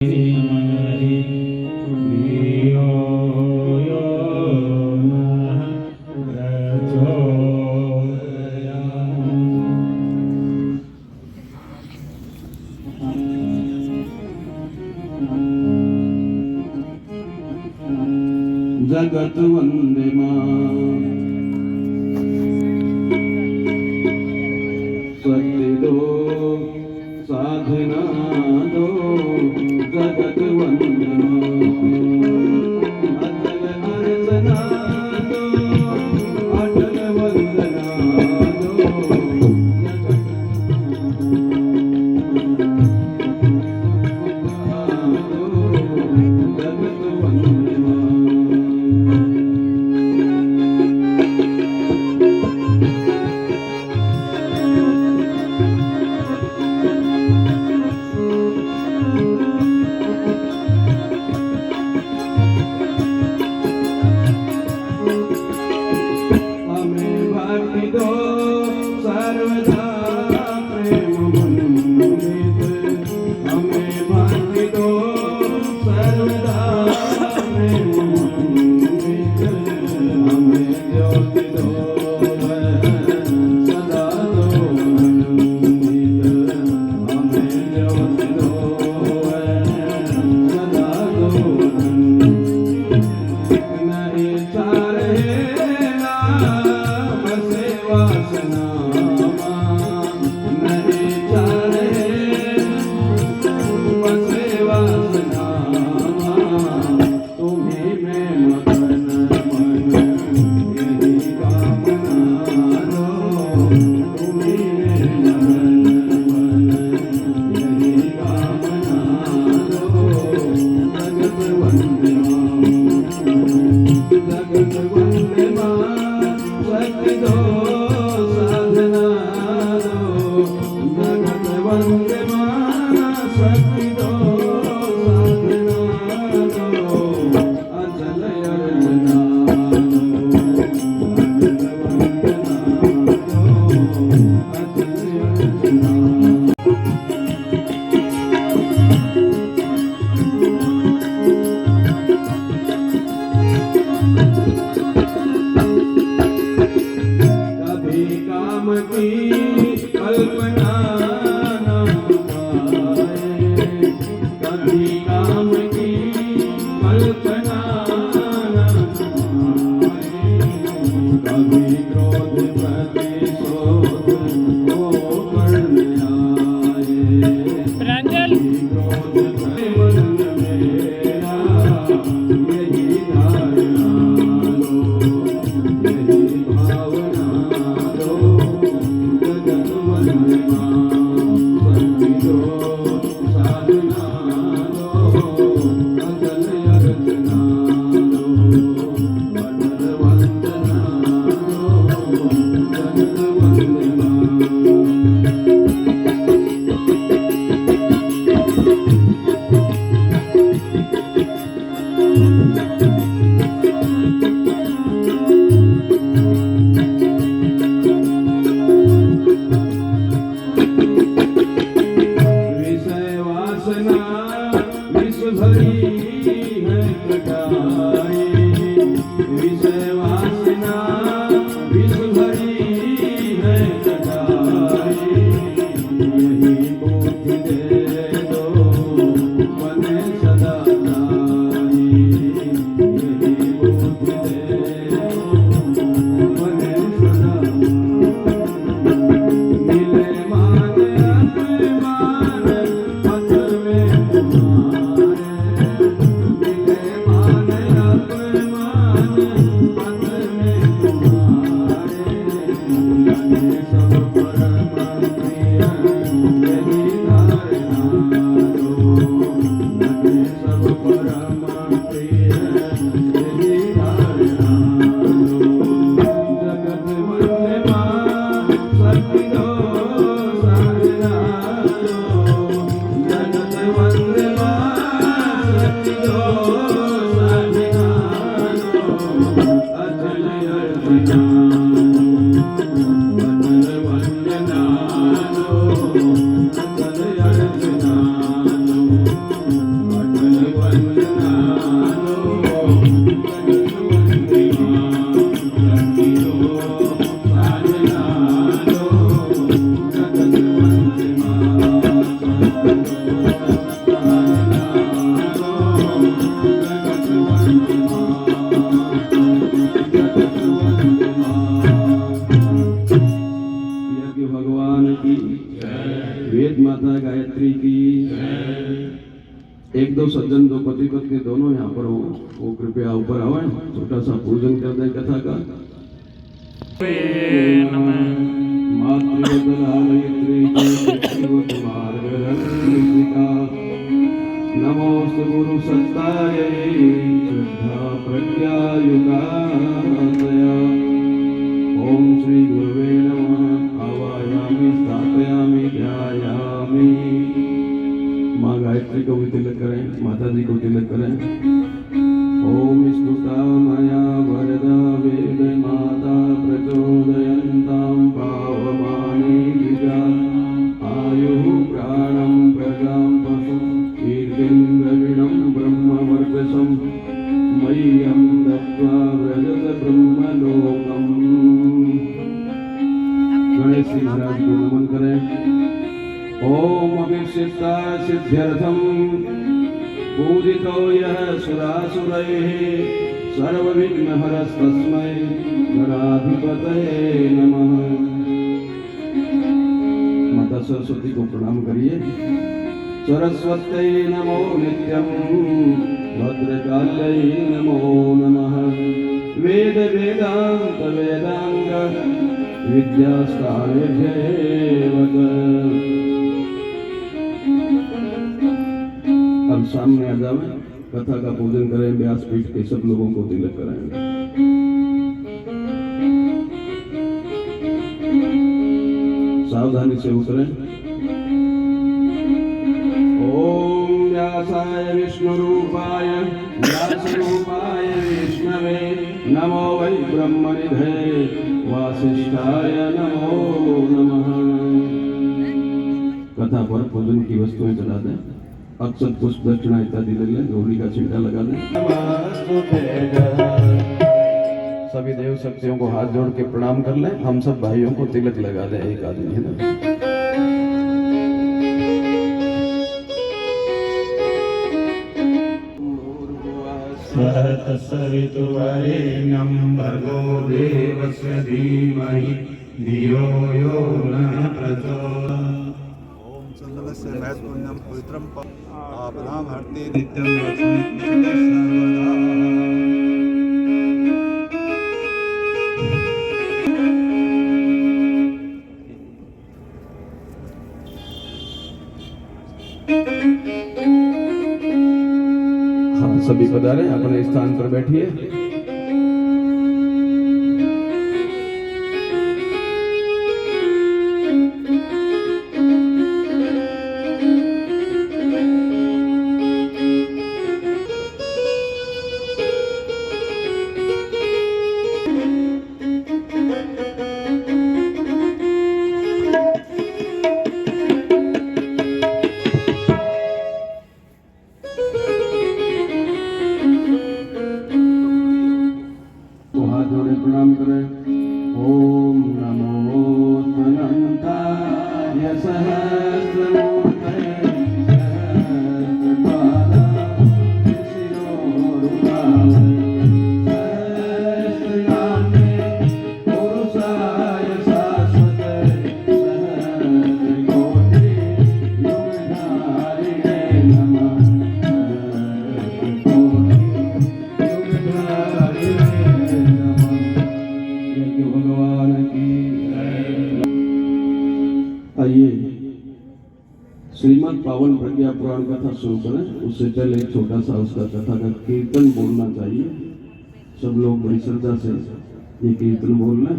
जगत वंदे सत्य दो साधना दो जगत वंदे अटल अर्चना दो अटल वंदना दो जगत वंदे एक दो सज्जन दो पति पत्नी दोनों यहाँ पर हो, वो कृपया ऊपर आवे, छोटा सा पूजन कर दे कथा का। नमोस्तु गुरु सत्ताय श्रद्धा प्रज्ञायुगातया। ओम श्री गुरुवे नमः। आवायामि स्थापयामि ध्यायामि। माँ गायत्री को भी तिलक करें, माता जी को तिलक करें। ओम स्तुता मया वरदा वेद माता प्रचोदयन्तां पावमाने गिरा। आयुः प्राणं प्रजां पशु कीर्तिं द्रविणं ब्रह्मवर्चसं मह्यं दत्त्वा व्रजत ब्रह्मलोकम्। गणेश जी महाराज को नमन करें। ओम अभिषिक्ता सिद्ध्यर्थम पूजितो यः सुरासुरैः सर्वविघ्नहरस्तस्मै गणाधिपतये नमः। माता सरस्वती को प्रणाम करिए। सरस्वत्यै नमो नित्यं भद्रकाल्यै नमो नमः। वेद वेदांत वेदांग विद्यास्थानेभ्येव। अब सामने आ जावे, कथा का पूजन करें, व्यासपीठ के सब लोगों को तिलक कराएंगे। सावधानी से उतरें। ओम व्यासाय विष्णुरूपाय व्यासरूपाय विष्णवे नमो वै ब्रह्मनिधे वासिष्ठाय नमो नमः। कथा पर पूजन की वस्तुएं चढ़ा दें। अक्षत पुष्प दक्षिणा इत्यादि ले लें। गौरी का छिलका लगा दें। सभी देव शक्तियों को हाथ जोड़ के प्रणाम कर लें। हम सब भाइयों को तिलक लगा दें। एक आदमी है ना। सवितुर्वरेण्यं भर्गो देवस्य धीमहि धियो यो नः प्रचोदयात्। ओम चंदनस्य महत्पुण्यं पवित्रं आपदां हरते नित्यं लक्ष्मी सर्वदा। हाँ, सभी पधारे, अपने स्थान पर बैठिए। प्रणाम करें। ओम नमो अनंताय सहस्रमूर्तये सहस्रपादाय शिरोरुबाहवे सहस्रनाम्ने पुरुषाय शाश्वते सहस्रकोटि युगधारिणे नमः। आइए श्रीमद् पावन प्रज्ञा पुराण कथा शुरू करें। उससे पहले एक छोटा सा उसका कथा का कीर्तन बोलना चाहिए। सब लोग बड़ी श्रद्धा से ये कीर्तन बोलना।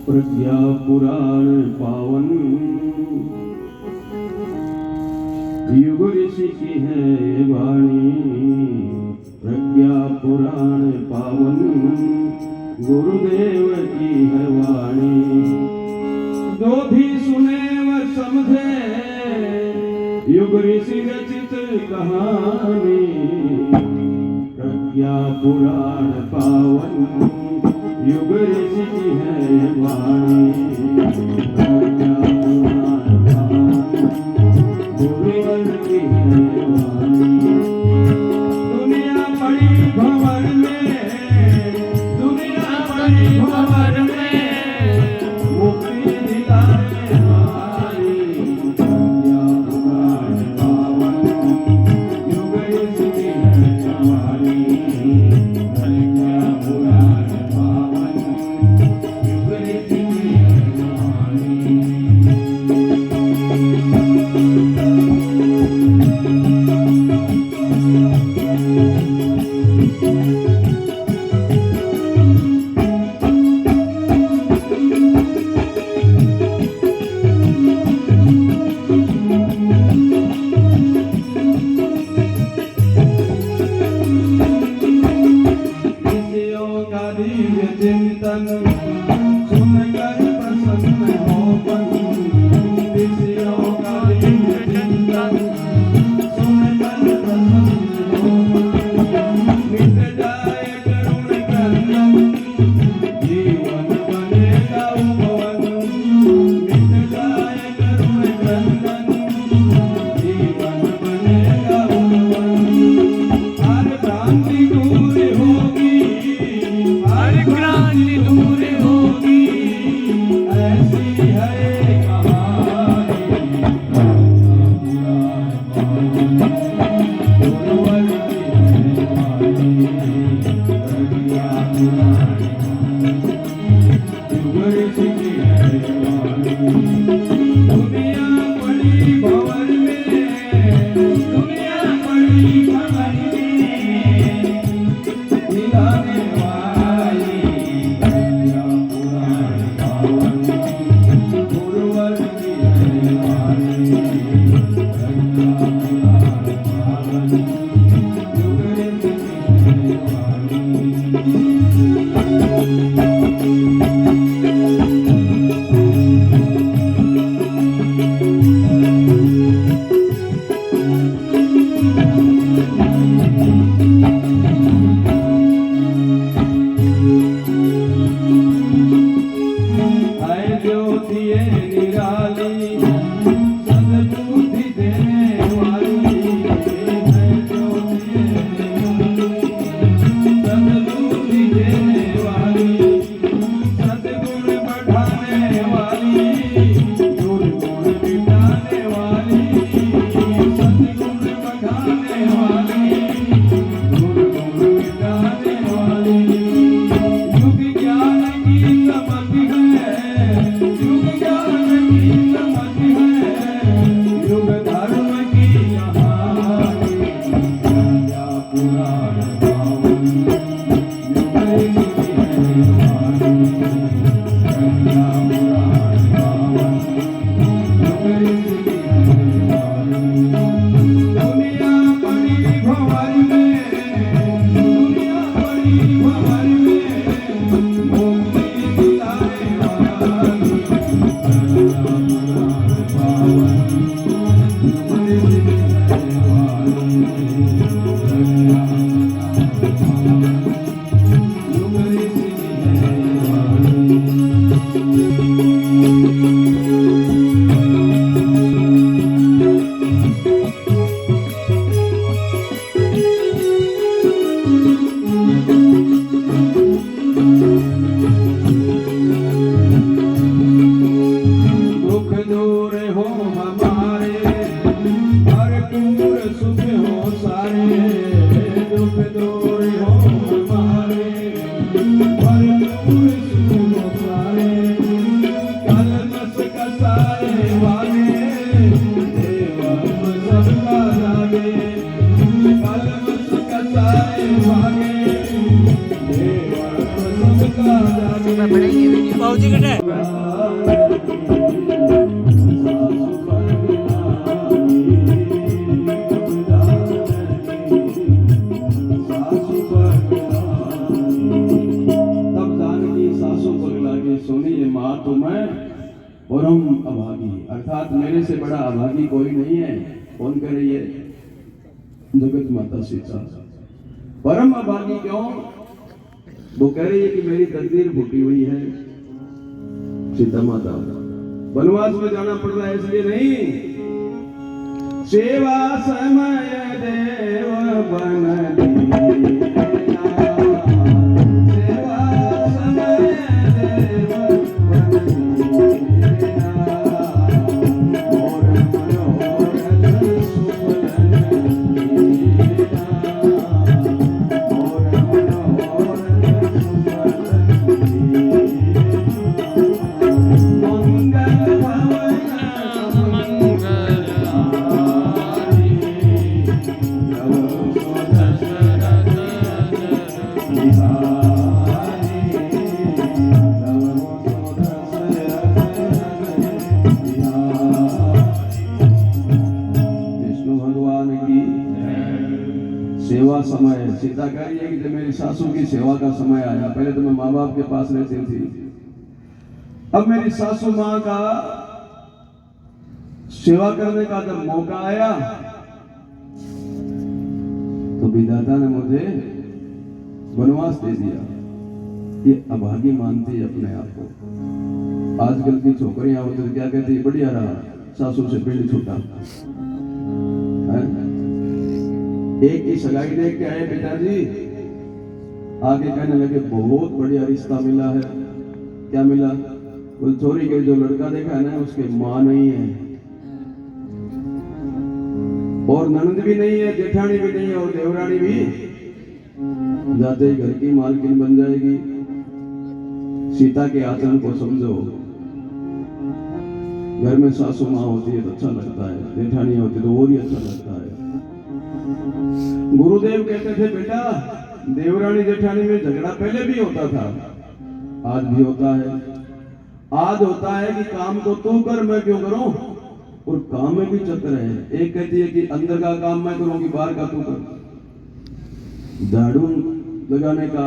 प्रज्ञा पुराण पावन युग ऋषि की है वाणी। प्रज्ञा पुराण पावन गुरुदेव की है वाणी। जो भी सुने वह समझे युग ऋषि रचित कहानी। प्रज्ञा पुराण पावन युग ऋषि की है वाणी। प्रज्ञा पुराण पावन गुरुवर की वाणी। दुनिया पड़ी भंवर में, दुनिया पड़ी भंवर में, मुक्ति दिलाने वाली प्रज्ञा पुराण पावन, युग इसकी है वाणी। प्रज्ञा पुराण पावन, युग इसकी है वाणी। चिंतन सुनकर प्रसन्न हो मन, ऋषियों का दिव्य चिंतन सुनकर प्रसन्न हो मन। मिट जाए करुण क्रंदन, जीवन बनेगा उपवन। मिट जाए करुण क्रंदन, जीवन बनेगा उपवन। हर भ्रांति दूर होगी, हर क्रांति दूर होगी, ऐसी है कहानी। गुरुवर की वाणी, प्रज्ञा पुराण युग ऋषि है वाणी। दुनिया पड़ी भंवर में, दुनिया पड़ी भंवर में, दिलाने वाली प्रज्ञा पुराण पावन, गुरुवर की वाणी। प्रज्ञा पुराण पावन, युग ऋषि है वाणी। है ज्योति ये निराली, सद्बुद्धि देने वाली। है ज्योति ये निराली, सद्बुद्धि देने वाली। सद्गुण बढ़ाने वाली, दुर्गुण मिटाने वाली। सद्गुण बढ़ाने वाली, दुर्गुण मिटाने वाली। युग ज्ञान की चमक है, युग ज्ञान की चमक है, युग धर्म की कहानी। प्रज्ञा पुराण पावन, युग ऋषि है वाणी। प्रज्ञा पुराण पावन, युग ऋषि है वाणी। दुनिया पड़ी भंवर में, दुनिया पड़ी भंवर में, मुक्ति दिलाने वाली प्रज्ञा पुराण पावन, युग ऋषि है वाणी। प्रज्ञा पुराण पावन, युग ऋषि है वाणी। दुख दूर हो हमारे, भरपूर सुख हो सारे। दुख दूर हो हमारे, भरपूर सुख हो सारे। कलमस कसाए वाले, देवा सबका लागे। कलमस कसाए वाले, देवा सबका लागे। बाबूजी का तब जानकी सासू पग लागे, सोनी ये माँ तो मैं परम अभागी, अर्थात मेरे से बड़ा अभागी कोई नहीं है। कौन कह रही है? जगत माता सीता। परम अभागी क्यों? वो कह रही है कि मेरी तकदीर फूटी हुई है। सीता माता वनवास में जाना पड़ रहा है इसलिए नहीं, सेवा समय देव बन दीना, सेवा समय देव बन दीना, मोर मनोरथ सुफलन दीना, मोर मनोरथ सुफलन दीना, मंगल भवन सेवा समय। सीता कह रही है कि जब मेरी सासू की सेवा का समय आया, पहले तो मैं माँ बाप के पास रहती थी, अब मेरी सासू माँ का सेवा करने का जब मौका आया तो विधाता ने मुझे वनवास दे दिया। ये अभागी मानती है अपने आप को। आजकल की छोकरियां होती तो क्या कहती है, बढ़िया रहा, सासू से पिंड छूटा। एक की सगाई देख के आए पिताजी, आगे कहने लगे बहुत बढ़िया रिश्ता मिला है। क्या मिला? वो चोरी के जो लड़का देखा है ना, उसके माँ नहीं है और ननद भी नहीं है, जेठानी भी नहीं है और देवरानी भी, जाते ही घर की मालकिन बन जाएगी। सीता के आचरण को समझो। घर में सासू माँ होती है तो अच्छा लगता है, जेठानी होती तो और ही अच्छा लगता है। गुरुदेव कहते थे बेटा, देवरानी जेठानी में झगड़ा पहले भी होता था, आज भी होता है। आज होता है कि काम तो तू कर, मैं क्यों करूं, और काम में भी चक्कर है। एक कहती है कि अंदर का काम मैं करूंगी, बाहर का तू कर। झाड़ू लगाने का,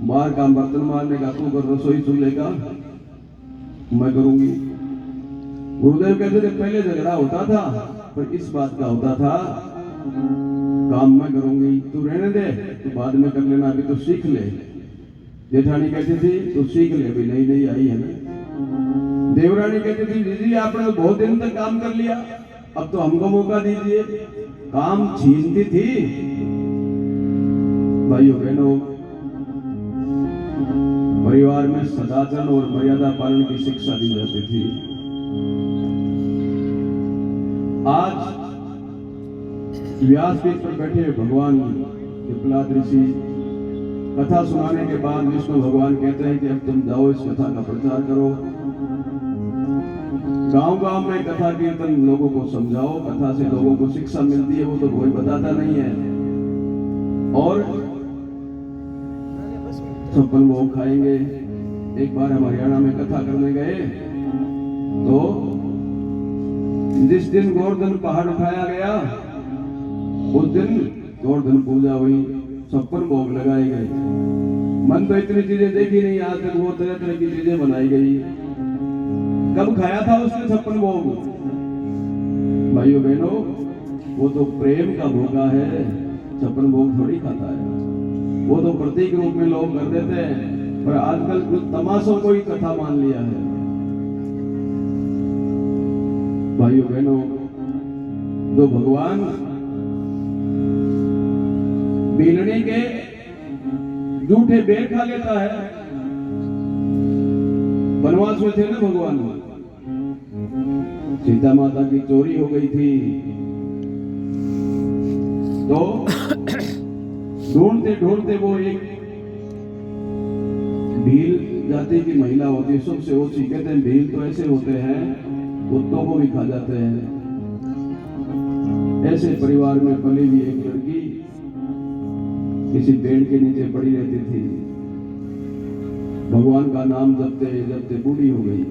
बाहर का बर्तन मारने का तू कर, रसोई चूल्हे का मैं करूंगी। गुरुदेव कहते थे पहले झगड़ा होता था पर इस बात का होता था, काम मैं करूंगी, तू रहने दे, तू बाद में कर लेना, अभी तो सीख ले। जेठानी कहती थी तू सीख ले, अभी नई नई आई है ना। देवरानी कहती थी दीदी आपने बहुत दिन तक काम कर लिया, अब तो हमको मौका दीजिए। काम छीनती थी। भाइयों बहनों, परिवार में सदाचार और मर्यादा पालन की शिक्षा दी जाती थी। आज व्यासपीठ पर बैठे भगवान पिपलाद ऋषि कथा सुनाने के बाद विष्णु भगवान कहते हैं कि अब तुम जाओ इस कथा का प्रचार करो, गांव-गांव में कथा कीर्तन लोगों को समझाओ, कथा से लोगों को शिक्षा मिलती है, वो तो कोई बताता नहीं है। और 56 भोग खाएंगे। एक बार हम हरियाणा में कथा करने गए तो जिस दिन गोवर्धन पहाड़ उठाया गया उस दिन गोवर्धन पूजा हुई, 56 भोग लगाए गए। मन तो इतनी चीजें देखी नहीं आज तक, वो तरह तरह की चीजें बनाई गई। कब खाया था उसने 56 भोग? भाइयों बहनों, वो तो प्रेम का भोगा है, 56 भोग थोड़ी खाता है। वो तो प्रतीक रूप में लोग कर देते हैं, पर आजकल कुछ तमाशों को ही कथा मान लिया है। भाइयों बहनों, जो भगवान बेलने के जूठे बेर खा लेता है, वनवास में थे ना भगवान, सीता माता की चोरी हो गई थी तो ढूंढते ढूंढते वो एक भील जाति की महिला होती है, सबसे ओछी। कहते हैं भील तो ऐसे होते हैं कुत्तों को भी खा जाते हैं। ऐसे परिवार में पली हुई एक लड़की किसी पेड़ के नीचे पड़ी रहती थी। भगवान का नाम जपते जपते बूढ़ी हो गई।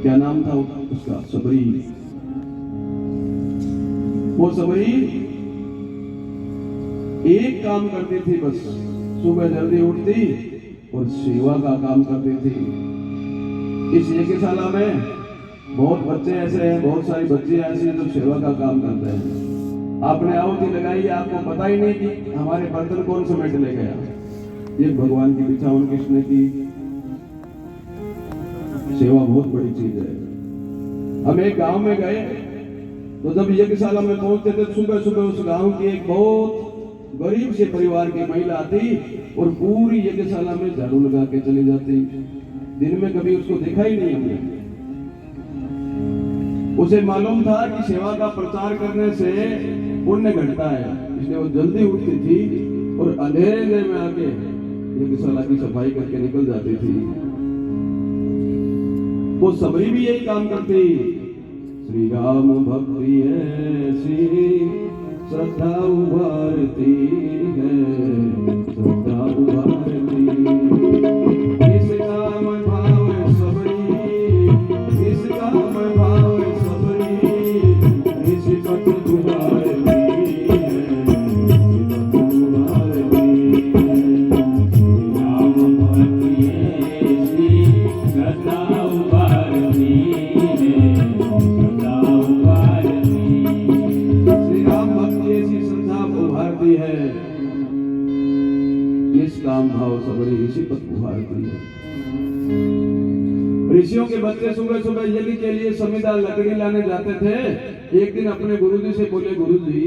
क्या नाम था उसका? सबरी। वो सबरी एक काम करती थी बस, सुबह जल्दी उठती और सेवा का काम करती थी। इस यज्ञशाला में बहुत बच्चे ऐसे हैं, बहुत सारी बच्चियां ऐसी हैं जो सेवा का काम करते हैं। आपने आहुति लगाई, आपको पता ही नहीं कि हमारे बर्तन कौन समेट ले गया। ये भगवान की बिछावन किसने की? सेवा बहुत बड़ी चीज है। हम एक गांव में गए तो जब यज्ञशाला में पहुंचते थे सुबह सुबह उस गांव की एक बहुत गरीब से परिवार की महिला आती और पूरी यज्ञशाला में झाड़ू लगा के चली जाती। दिन में कभी उसको देखा ही नहीं हमने। उसे मालूम था कि सेवा का प्रचार करने से पुण्य घटता है, इसलिए वो जल्दी उठती थी और अंधेरे में आके यज्ञशाला की सफाई करके निकल जाती थी। वो सबरी भी यही काम करती। श्री राम भक्ति ऐसी श्रद्धा उभारती है, श्रद्धा उभारती। इसका मन भाव सबरी, इसका मन भाव सबरी, इसी पथ उभारती है, इसी पथ उभारती है। श्री राम भक्ति ऐसी श्रद्धा उभारती है, श्रद्धा उभारती। श्री राम भक्ति ऐसी श्रद्धा उभारती है, निष्काम भाव सबरी इसी पथ उभारती है। ऋषियों के बच्चे सुबह सुबह यज्ञ के लिए समिधा लकड़ी लाने जाते थे। एक दिन अपने गुरुजी से बोले, गुरुजी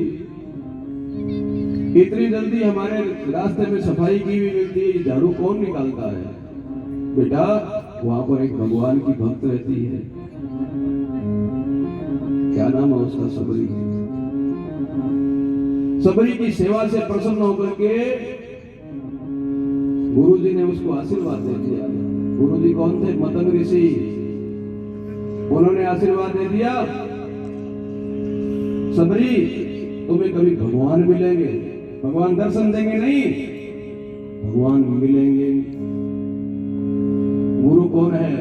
इतनी जल्दी हमारे रास्ते में सफाई की हुई मिलती है, झाड़ू कौन निकालता है? बेटा वहां पर एक भगवान की भक्त रहती है, क्या नाम है उसका? सबरी। सबरी की सेवा से प्रसन्न होकर के गुरुजी ने उसको आशीर्वाद दे दिया। गुरुजी कौन थे? मतंग ऋषि। उन्होंने आशीर्वाद दे दिया, सबरी तुम्हें कभी भगवान मिलेंगे, भगवान दर्शन देंगे नहीं, भगवान मिलेंगे। गुरु कौन है?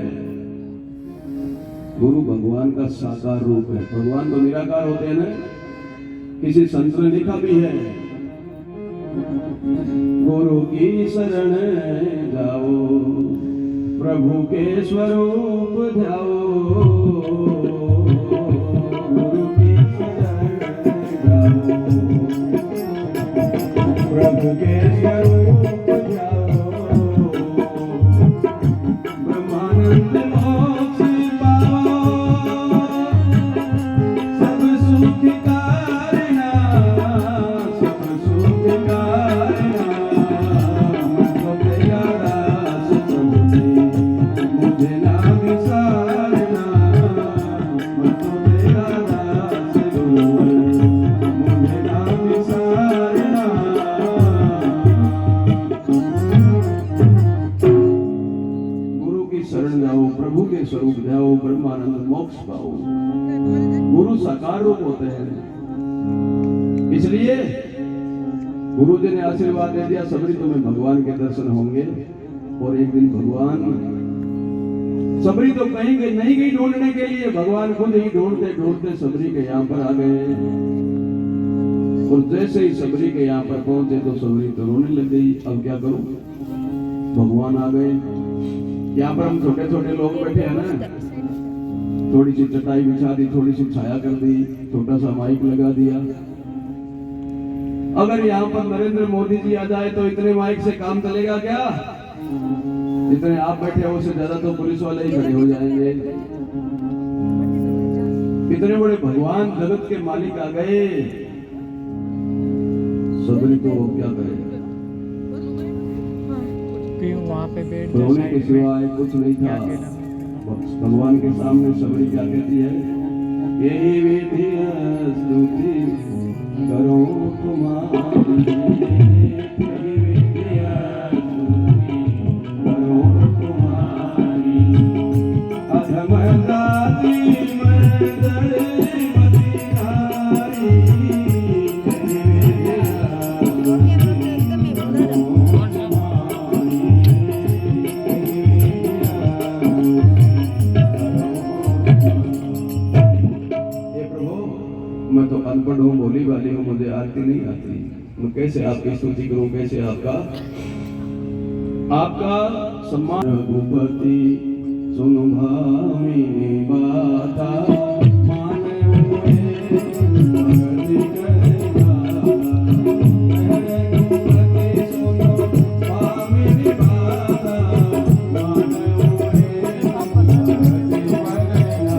गुरु भगवान का साकार रूप है। भगवान तो निराकार होते हैं ना। किसी संत ने लिखा भी है, गुरु की शरण जाओ, प्रभु के स्वरूप ध्याओ। गुरु की शरण जाओ, प्रभु के स्वरूप ध्याओ। ब्रह्मानंद मोक्ष पाओ, सब सुख कारणा, सब सुख कारणा। मन को तेरा दास समझे, मुझे ना विसारना। मन को तेरा दास समझे, मुझे ना विसारना। गुरु की शरण जाओ, प्रभु के स्वरूप जाओ, ब्रह्मानंद मोक्ष पाओ। गुरु साकार रूप होते हैं, इसलिए गुरु जी ने आशीर्वाद दे दिया, सबरी तुम्हें भगवान के दर्शन होंगे। और एक दिन भगवान, सबरी तो कहीं गई नहीं गई ढूंढने के लिए, भगवान खुद ही ढूंढते ढूंढते सबरी के यहाँ पर आ गए। और जैसे ही सबरी के यहाँ पर पहुंचे तो सबरी तो रोने लग गई। अब क्या करूं, भगवान आ गए। यहाँ पर हम छोटे छोटे लोग बैठे हैं ना, थोड़ी सी चटाई बिछा दी, थोड़ी सी छाया कर दी, छोटा सा माइक लगा दिया। अगर यहाँ पर नरेंद्र मोदी जी आ जाए तो इतने माइक से काम चलेगा क्या? जितने आप बैठे हो उससे ज्यादा तो पुलिस वाले ही खड़े हो जाएंगे। इतने बड़े भगवान जगत के मालिक आ गए, सबरी तो क्या करेगा? वहाँ पे बैठ रोने के सिवाय कुछ नहीं था। भगवान के सामने सबरी क्या कहती है? यही विधि स्तुति करो तुम्हारी, यही विधि स्तुति करो तुम्हारी। अधम जाति मर्दन मति नारी, यही विधि स्तुति करो मैं तो अनपढ़ हूँ, भोली भाली हूँ, मुझे आरती नहीं आती, मैं कैसे आपकी स्तुति करूँ, कैसे आपका सम्मान। रघुपति सुन भामिनी बाता, माने हुए भगति करना। रघुपति सुन भामिनी बाता, माने हुए भगति करना।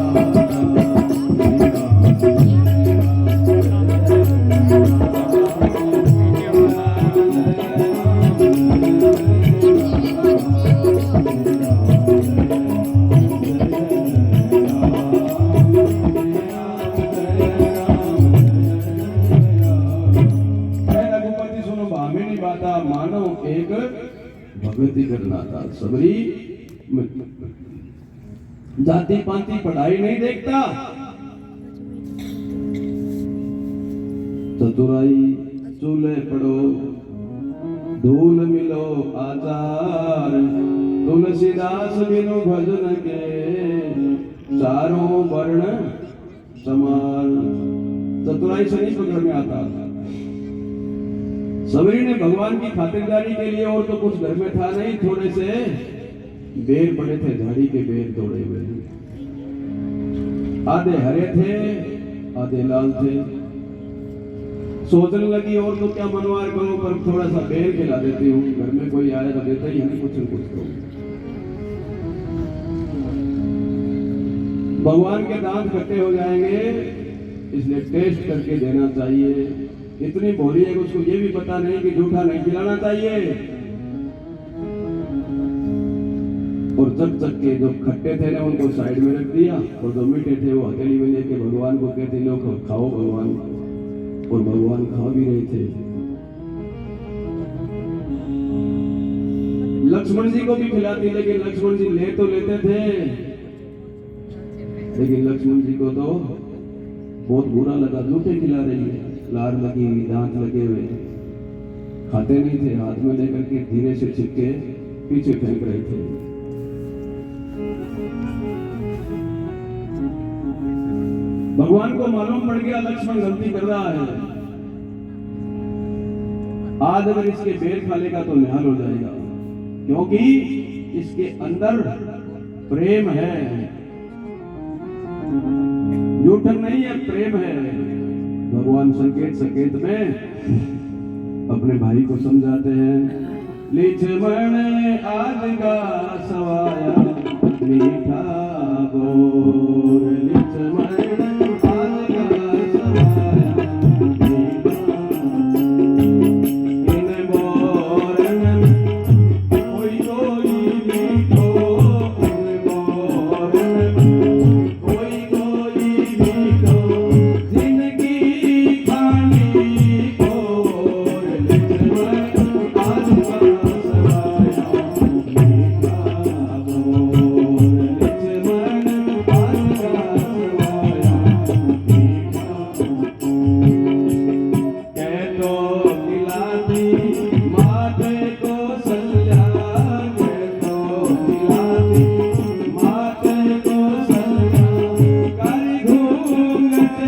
भक्ति करना था। सबरी जाति पाति पढ़ाई नहीं देखता, चतुराई चूल्हे पढ़ो, धूल मिलो आचार, तुलसीदास बिनु भजन के चारों वर्ण समार। चतुराई से नहीं पकड़ में आता। सबरी ने भगवान की खातिरदारी के लिए, और तो कुछ घर में था नहीं, थोड़े से बेर पड़े थे, झाड़ी के बेर तोड़े हुए, आधे हरे थे आधे लाल थे। सोचने लगी और तो क्या मनवार करो, पर थोड़ा सा बेर खिला देती हूँ, घर में कोई आया तो देता ही है कुछ न कुछ। तो भगवान के दांत खट्टे हो जाएंगे, इसलिए टेस्ट करके देना चाहिए। इतनी भोली है कि उसको ये भी पता नहीं कि जूठा नहीं खिलाना चाहिए। और चक चक के जो खट्टे थे ना उनको साइड में रख दिया, और जो मीठे थे वो हथेली में लेके भगवान को कहते लो खाओ भगवान, और भगवान खा भी रहे थे। लक्ष्मण जी को भी खिलाती, लेकिन लक्ष्मण जी ले तो लेते थे, लेकिन लक्ष्मण जी को तो बहुत बुरा लगा, जूठे खिला रही है, लार लगी हुई, दांत लगे हुए, खाते नहीं थे, हाथ में लेकर के धीरे से छिपके पीछे फेंक रहे थे। भगवान को मालूम पड़ गया लक्ष्मण गलती कर रहा है, आज अगर इसके बेर खा लेगा तो निहाल हो जाएगा, क्योंकि इसके अंदर प्रेम है, जूठन नहीं है, प्रेम है। भगवान संकेत संकेत में अपने भाई को समझाते हैं। लिचमण आज का सवाया मीठा बोर, लिचमण आज का सवाया मीठा, इन बोरन कोई कोई मीठो, इन बोरन कोई कोई मीठो, जिंदगी खानी और लिचमण आज का सवाया मीठा बोर, लिचमण आज का सवाया मीठा। कह तो खिलाती माथे को सल्ला, कह तो खिलाती माथे को सल्ला, कर घूंघट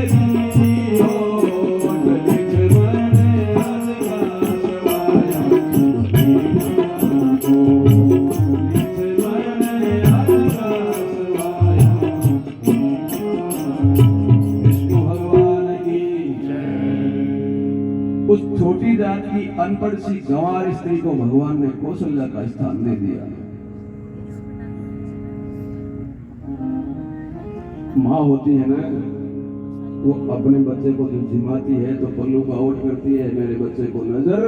की ओट, लिचमण आज का सवाया मीठा बोर, लिचमण आज का सवाया मीठा। विष्णु भगवान की उस छोटी जात की अनपढ़ सी गंवार स्त्री को भगवान ने कौशल्या का स्थान दे दिया। माँ होती है ना, वो अपने बच्चे को जो जिमाती है तो पल्लू का आउट करती है, मेरे बच्चे को नजर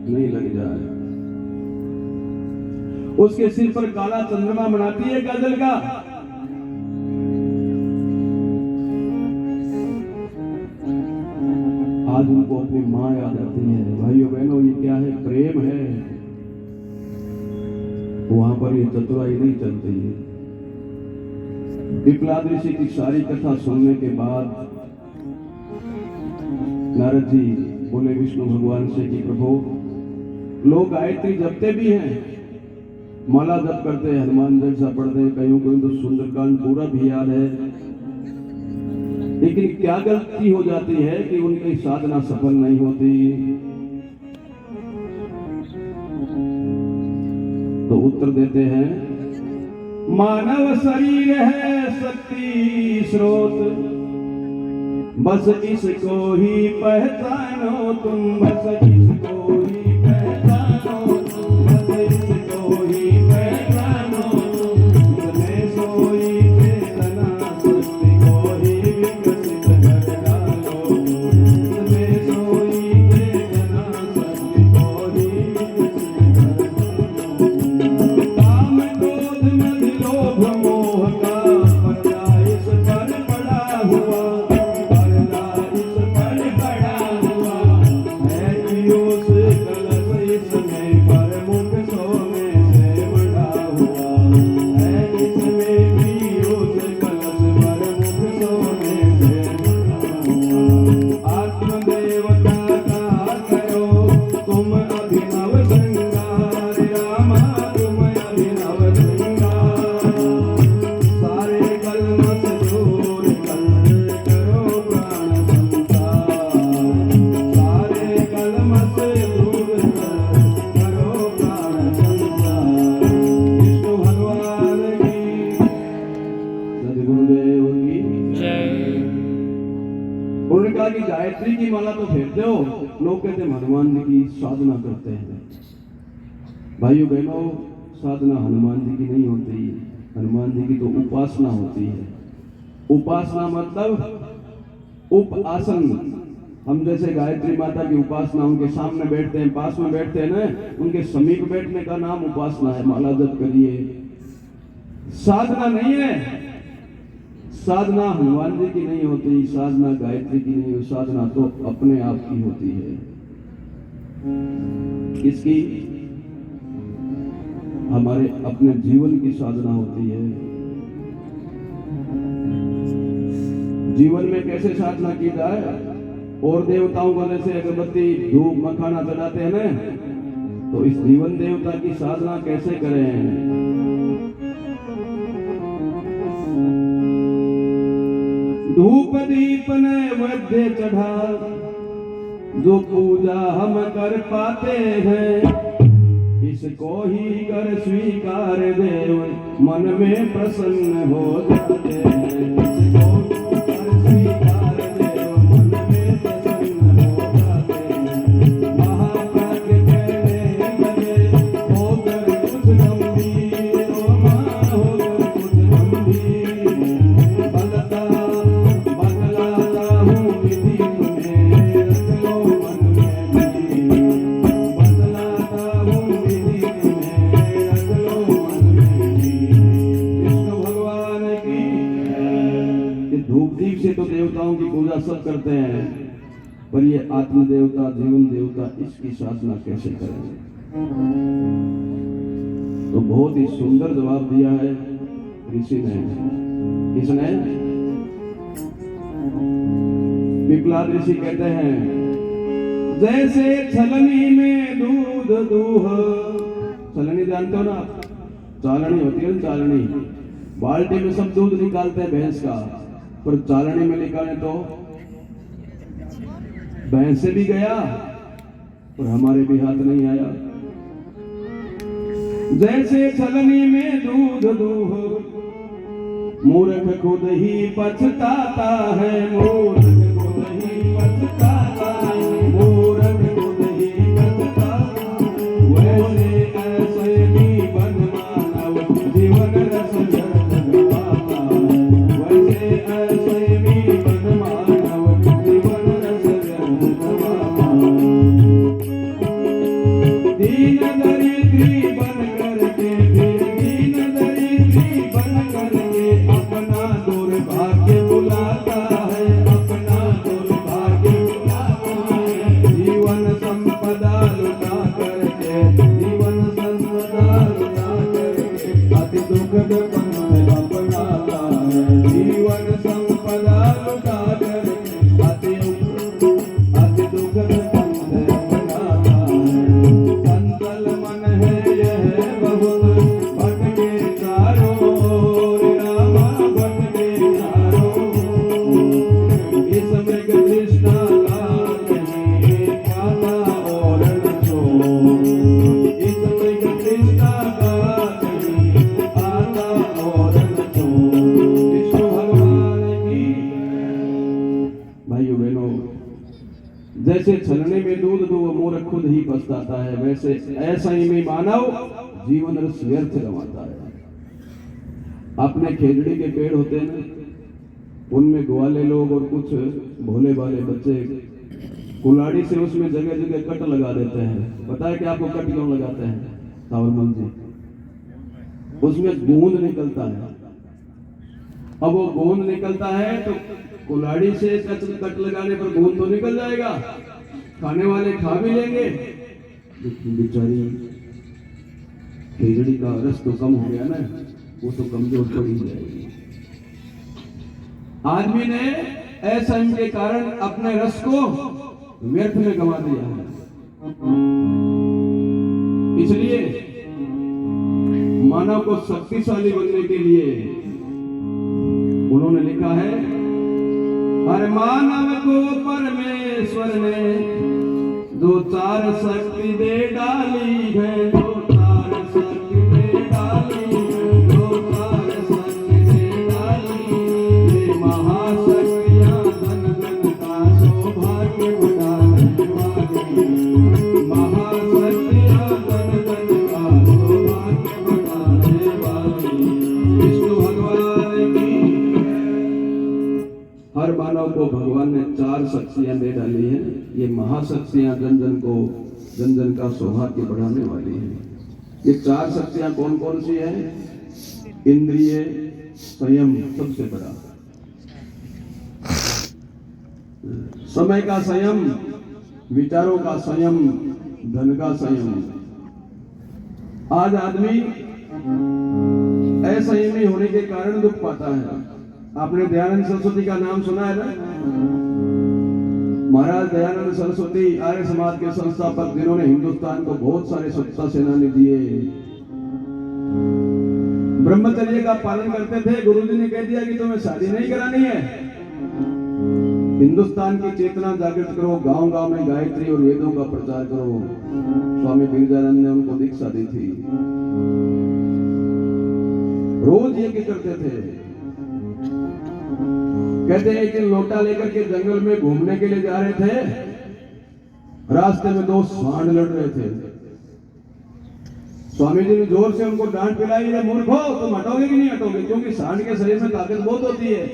नहीं लग जाए। उसके सिर पर काला चंद्रमा बनाती है काजल का। आज उनको अपनी माँ याद आती है। भाइयों बहनों, ये क्या है? प्रेम है। वहां पर ये चतुराई नहीं चलती है। पिपलाद ऋषि की सारी कथा सुनने के बाद नारद जी बोले विष्णु भगवान से कि प्रभु, लोग गायत्री जपते भी हैं, माला जप करते हैं, हनुमान चालीसा पढ़ते हैं, कहीं कोई तो सुंदरकांड पूरा भी याद है, लेकिन क्या गलती हो जाती है कि उनकी साधना सफल नहीं होती। तो उत्तर देते हैं, मानव शरीर है शक्ति स्रोत, बस इसको ही पहचानो तुम, बस इसको ही पहचानो तुम, बस इसको ही पहचानो तुम, इसमें सोई चेतना शक्ति को ही विकसित कर डालो, इसमें सोई चेतना शक्ति को ही विकसित कर डालो। काम क्रोध मद लोभ मोह का पर्दा इस पर पड़ा हुआ, पर्दा इस पर पड़ा हुआ है, क्यों उन्होंने कहा कि गायत्री की माला तो फेरते हो, लोग कहते हैं हनुमान जी की साधना करते हैं। भाइयों बहनों, साधना हनुमान जी की नहीं होती, हनुमान जी की तो उपासना होती है। उपासना मतलब उप आसन। हम जैसे गायत्री माता की उपासना उनके सामने बैठते हैं, पास में बैठते हैं ना, उनके समीप बैठने का नाम उपासना है। माला जप करिए, साधना नहीं है। साधना हनुमान जी की नहीं होती, साधना गायत्री की नहीं होती, साधना तो अपने आप की होती है। किसकी? हमारे अपने जीवन की साधना होती है। जीवन में कैसे साधना की जाए? और देवताओं को जैसे अगरबत्ती धूप मखाना चढ़ाते हैं ना, तो इस जीवन देवता की साधना कैसे करें? धूप दीप नैवेद्य चढ़ा जो पूजा हम कर पाते हैं, इसको ही कर स्वीकार देव मन में प्रसन्न हो जाते हैं। इसको कर स्वीकार देव मन में प्रसन्न हो जाते हैं। महाकाव्य कहने लगे होकर कुछ गंभीर, ओ मां होकर कुछ गंभीर, बदलाता हूँ विधि तुम्हें, रख लो मन में भी, बदलाता हूँ विधि तुम्हें, रख लो मन में भी। कृष्ण भगवान की ये धूप दीप से तो देवताओं की पूजा सब करते हैं, पर ये आत्म देवता, जीवन देवता, इसकी साधना कैसे करें? तो बहुत ही सुंदर जवाब दिया है ऋषि ने। किसने? पिपलाद ऋषि कहते हैं, जैसे छलनी में दूध दूह। छलनी जानते हो ना आप? चालनी होती है ना, चालनी। बाल्टी में सब दूध निकालते हैं भैंस का, पर चालनी में निकाले तो भैंस से भी गया और हमारे भी हाथ नहीं आया। जैसे छलनी में दूध दूह, मूर्ख खुद ही पछताता है, मूर्ख खुद ही पछताता है, मूर्ख खुद ही पछताता है। वैसे ऐसे जीवन मानव जीवन रस व्यर्थ गवाता है, वैसे ऐसे जीवन मानव जीवन रस व्यर्थ गवाता है। दीन दरिद्री बन करके, दीन दरिद्री बन करके अपना दुर्भाग्य बुलाता है, अपना दुर्भाग्य बुलाता है। जीवन संपदा लुटा करके, जीवन संपदा लुटा करके अति दुखद पंथ अपनाता है। जीवन संपदा लुटा करके अति दुखद पंथ अपनाता है। संतल मन है यह बहुत भटके चारों ओर, रामा भटके चारों ओर। इस मृग तृष्णा का कहीं पाता और न छोड़, इस मृग तृष्णा का कहीं पाता और न छोड़। विष्णु भगवान की। भाइयों बहनों, जैसे छलने में दूध दो वो मूर्ख खुद ही पछताता है, वैसे ऐसा ही में मानव जीवन रस व्यर्थ गंवाता है। अपने खेजड़ी के पेड़ होते हैं ना, उनमें ग्वाले लोग और कुछ भोले भाले बच्चे कुल्हाड़ी से उसमें जगह जगह कट लगा देते हैं। पता है कि आपको कट क्यों लगाते हैं सावरमल जी? उसमें गोंद निकलता है। अब वो गोंद निकलता है तो कुल्हाड़ी से कट लगाने पर गोंद तो निकल जाएगा, खाने वाले खा भी लेंगे, लेकिन बेचारी खेजड़ी का रस तो कम हो गया ना, वो तो कमजोर पड़ ही जाएगी। आदमी ने ऐसा के कारण अपने रस को व्यर्थ में गंवा दिया है। इसलिए मानव को शक्तिशाली बनने के लिए उन्होंने लिखा है, हर मानव को परमेश्वर ने दो चार शक्ति दे डाली है, दो चार शक्ति दे डाली है, दो चार शक्ति दे डाली। ये महाशक्तियां धन धन का ने 4 शक्तियां दे डाली हैं। ये महाशक्तियां जन जन का सौभाग्य बढ़ाने वाली हैं। ये 4 शक्तियां कौन कौन सी हैं? इंद्रिय संयम सबसे बड़ा, समय का संयम, विचारों का संयम, धन का संयम। आज आदमी असंयमी होने के कारण दुख पाता है। आपने दयानंद सरस्वती का नाम सुना है ना? महाराज दयानंद सरस्वती आर्य समाज के संस्थापक, जिन्होंने हिंदुस्तान को बहुत सारे स्वतंत्रता सेनानी दिए, ब्रह्मचर्य का पालन करते थे। गुरुजी ने कह दिया कि तुम्हें शादी नहीं करानी है, हिंदुस्तान की चेतना जागृत करो, गांव गांव में गायत्री और वेदों का प्रचार करो। स्वामी बिरजानंद ने उनको दीक्षा दी थी। रोज यज्ञ करते थे। कहते हैं कि लोटा लेकर के जंगल में घूमने के लिए जा रहे थे, रास्ते में 2 सांड लड़ रहे थे। स्वामी जी ने जोर से उनको डांट पिलाई, रे मूर्खो, तुम हटोगे कि नहीं हटोगे? क्योंकि सांड के शरीर में ताकत बहुत होती है,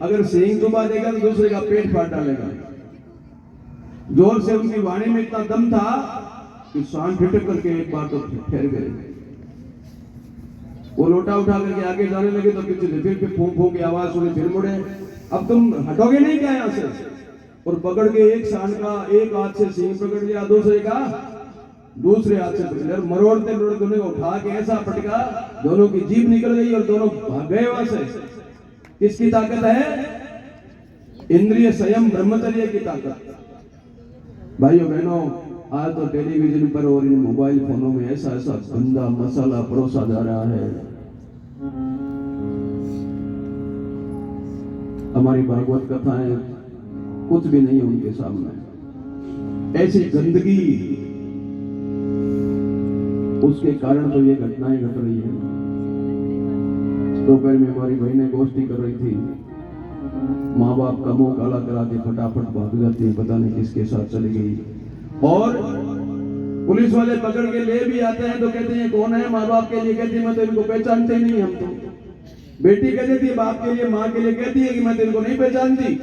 अगर सींग चुबा देगा तो दूसरे का पेट फाड़ डालेगा। जोर से उनकी वाणी में इतना दम था कि सांड ठिठक करके एक बार तो ठहर गए। वो लोटा उठा करके आगे जाने लगे तो पीछे से फिर फूंक फूंक की आवाज सुनी, फिर मुड़े, अब तुम हटोगे नहीं क्या यहां से? और पकड़ के एक सांड का एक हाथ से सींग पकड़ लिया, दूसरे का दूसरे हाथ से पकड़ लिया, मरोड़ते मरोड़ते दोनों को उठा के ऐसा पटका, दोनों की जीभ निकल गई और दोनों भाग गए वहां से। किसकी ताकत है? इंद्रिय संयम, ब्रह्मचर्य की ताकत। भाइयों बहनों, आज तो टेलीविजन पर और इन मोबाइल फोनों में ऐसा ऐसा गंदा मसाला परोसा जा रहा है। हमारी भागवत कथाएं कुछ भी नहीं उनके सामने। ऐसी गंदगी, उसके कारण तो ये घटनाएं घट रही है। दोपहर में हमारी बहनें गोष्ठी कर रही थी, माँ बाप का मुंह काला करा के फटाफट भाग जाती है, पता नहीं किसके साथ चली गई। और पुलिस वाले पकड़ के ले भी आते हैं तो कहते हैं कौन है? माँ बाप के लिए कहती है मैं तो इनको पहचानते नहीं। हम तो बेटी कह देती है बाप के लिए, माँ के लिए कहती है कि मैं तो इनको नहीं पहचानती।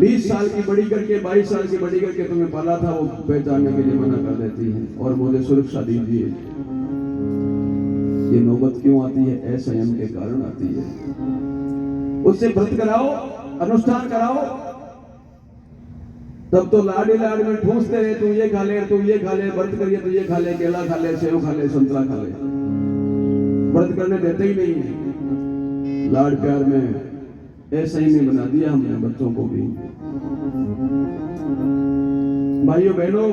20 साल की बड़ी करके, 22 साल की बड़ी करके तुम्हें पाला था, वो पहचानने के लिए मना कर देती है और मुझे सुरक्षा दीजिए। ये नौबत क्यों आती है? असंयम के कारण आती है। उससे व्रत कराओ, अनुष्ठान कराओ, तब तो लाडी लाड में ठूसते रहे, तू ये खा ले, तू ये खा ले, व्रत करिए तो ये खा ले, केला खा ले, सेव खा ले, संतरा खा ले। व्रत करने देते ही नहीं है। लाड प्यार में ऐसा ही नहीं बना दिया हमने बच्चों को भी। भाइयों बहनों,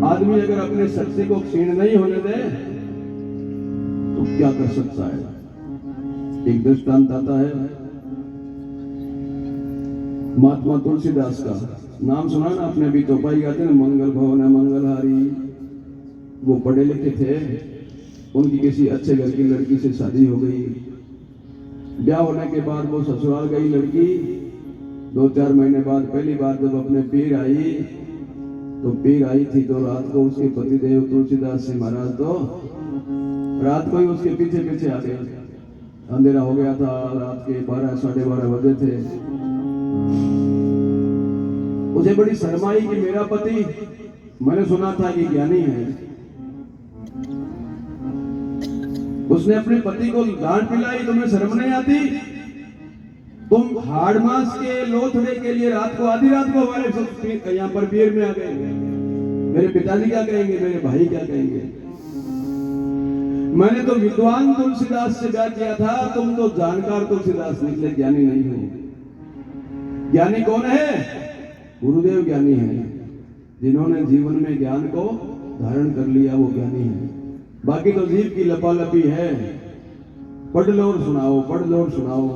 आदमी अगर अपने शक्ति को क्षीण नहीं होने दे तो क्या कर सकता है? एक दृष्टांत आता है महात्मा तुलसीदास का। नाम सुना ना आपने? अभी चौपाई गाते ना, मंगल भवन मंगलहारी। वो पढ़े लिखे थे, उनकी किसी अच्छे घर की लड़की से शादी हो गई। ब्याह होने के बाद वो ससुराल गई लड़की। 2-4 महीने बाद पहली बार जब अपने पीर आई थी तो रात को उसके पतिदेव तुलसीदास से महाराज तो रात को ही उसके पीछे पीछे आ गए। अंधेरा हो गया था, रात के 12 साढ़े 12 बजे थे। उसे बड़ी शर्म आई कि मेरा पति, मैंने सुना था कि ज्ञानी है। उसने अपने पति को डांट पिलाई, तुम्हें शर्म नहीं आती? तुम हाड़ मास के लोथड़े के लिए रात को, आधी रात को हमारे यहाँ पर पीर में आ गए। मेरे पिताजी क्या कहेंगे, मेरे भाई क्या कहेंगे? मैंने तो विद्वान तुलसीदास से ब्याह किया था, तुम तो जानकार तुलसीदास निकले, ज्ञानी नहीं हो। ज्ञानी कौन है? गुरुदेव ज्ञानी है। जिन्होंने जीवन में ज्ञान को धारण कर लिया वो ज्ञानी है। बाकी तो जीव की लपालपी है, पढ़ लो और सुनाओ, पढ़ लो और सुनाओ।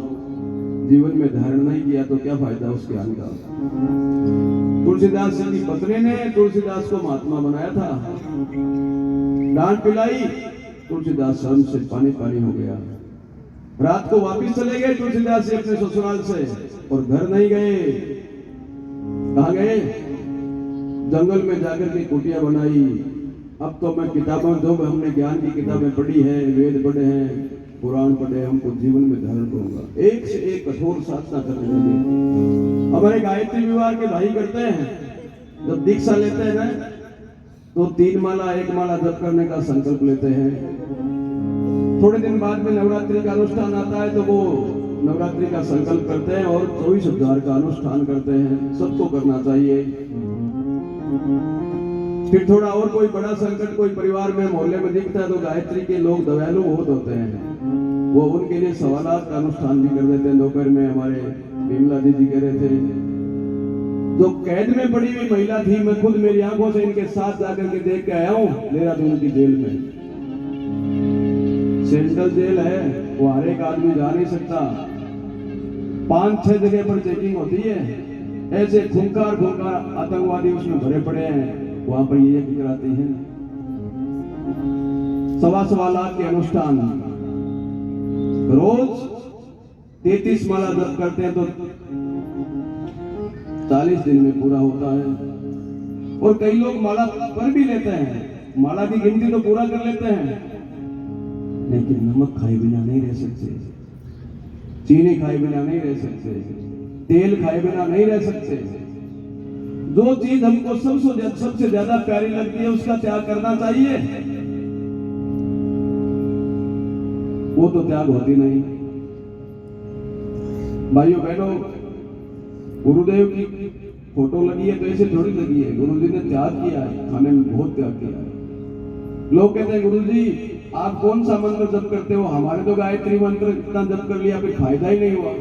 जीवन में धारण नहीं किया तो क्या फायदा उस ज्ञान का? तुलसीदास जी की पत्नी ने तुलसीदास को महात्मा बनाया था। डांट पिलाई, तुलसीदास शर्म से पानी पानी हो गया। रात को वापिस चले गए तुलसीदास जी अपने ससुराल से, और घर नहीं गए। कहाँ गए? जंगल में जाकर के कुटिया बनाई। अब तो मैं किताबों, जो हमने ज्ञान की किताबें पढ़ी है, वेद पढ़े हैं, पुराण पढ़े, हमको जीवन में धारण करूंगा। एक से एक कठोर साधना करने लगे। हमारे गायत्री विवाह के भाई करते हैं, जब दीक्षा लेते हैं ना तो 3 माला 1 माला जप करने का संकल्प लेते हैं। थोड़े दिन बाद में नवरात्रि का अनुष्ठान आता है तो वो नवरात्रि का संकल्प करते हैं और 24,000 का अनुष्ठान करते हैं। सबको करना चाहिए। फिर थोड़ा और कोई बड़ा संकट कोई परिवार में मोहल्ले में दिखता है तो गायत्री के लोग दयालु बहुत होते हैं, वो उनके लिए सवालात का अनुष्ठान भी कर देते हैं। दोपहर में हमारे विमला दीदी कह रहे थे, जो कैद में पड़ी हुई महिला थी, मैं खुद मेरी आंखों से इनके साथ जाकर के देख के आया हूँ देहरादून की जेल में। सेंट्रल जेल है, वो हर एक आदमी जा नहीं सकता। 5-6 जगह पर चेकिंग होती है। ऐसे खूंखार आतंकवादी उसमें भरे पड़े हैं, वहां पर ये कराते हैं। 1.25 लाख के अनुष्ठान रोज 33 माला जप करते हैं तो 40 दिन में पूरा होता है। और कई लोग माला पर भी लेते हैं, माला की गिनती तो पूरा कर लेते हैं, लेकिन नमक खाए बिना नहीं रह सकते, चीनी खाए बिना नहीं रह सकते, तेल खाए बिना नहीं रह सकते। जो चीज हमको सबसे ज्यादा प्यारी लगती है उसका त्याग करना चाहिए, वो तो त्याग होती नहीं। भाइयों बहनों, गुरुदेव की फोटो लगी है तो ऐसे थोड़ी लगी है, गुरुजी ने त्याग किया है, खाने में बहुत त्याग किया है। लोग कहते हैं गुरुजी आप कौन सा मंत्र जप करते हो, हमारे तो गायत्री मंत्र इतना जप कर लिया, फिर फायदा ही नहीं हुआ।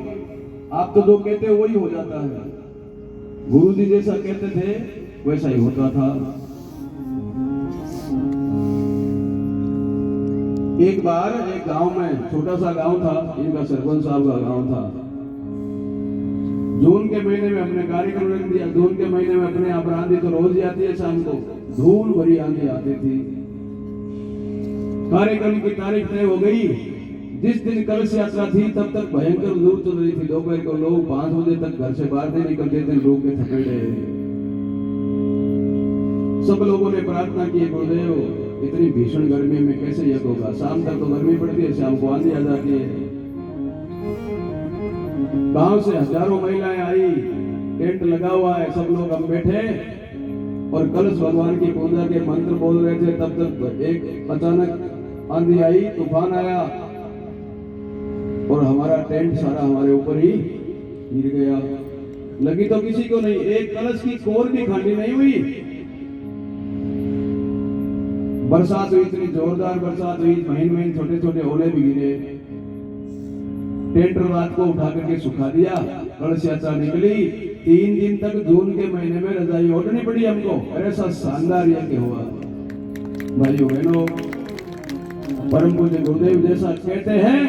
आप तो जो कहते हो वही हो जाता है। गुरुजी जैसा कहते थे वैसा ही होता था। एक बार एक गांव में, छोटा सा गांव था, इनका सरपंच साहब का गांव था। जून के महीने में अपने कार्यक्रम रख दिया। जून के महीने में अपने आप आंधी तो रोज ही आती है, शाम को धूल भरी आंधी आती थी। कार्यक्रम की तारीख तय हो गई। जिस दिन कलश यात्रा थी तब तक भयंकर लू चल रही थी। दोपहर को लोग 5 बजे तक घर से बाहर नहीं निकलते थे, लोग के थपेड़े। सब लोगों ने प्रार्थना की, गुरुदेव इतनी भीषण गर्मी में कैसे यज्ञ होगा, शाम तक तो गर्मी पड़ती है, शाम को आंधी आ जाती है। गांव से हजारों महिलाएं आई, टेंट लगा हुआ है, सब लोग हम बैठे और कलश भगवान की पूजा के मंत्र बोल रहे थे। तब तक एक अचानक आंधी आई, तूफान आया और हमारा टेंट सारा हमारे ऊपर ही गिर गया। लगी तो किसी को नहीं, एक कलश की कोर भी खाली नहीं हुई। बरसात हुई, इतनी जोरदार बरसात हुई, महीन छोटे छोटे ओले भी गिरे। टेंट रात को उठा करके सुखा दिया, कलश यात्रा निकली। 3 दिन तक जून के महीने में रजाई ओढ़नी पड़ी हमको। ऐसा शानदार यज्ञ हुआ। भाइयों बहनों, परम पूज्य गुरुदेव जैसा कहते हैं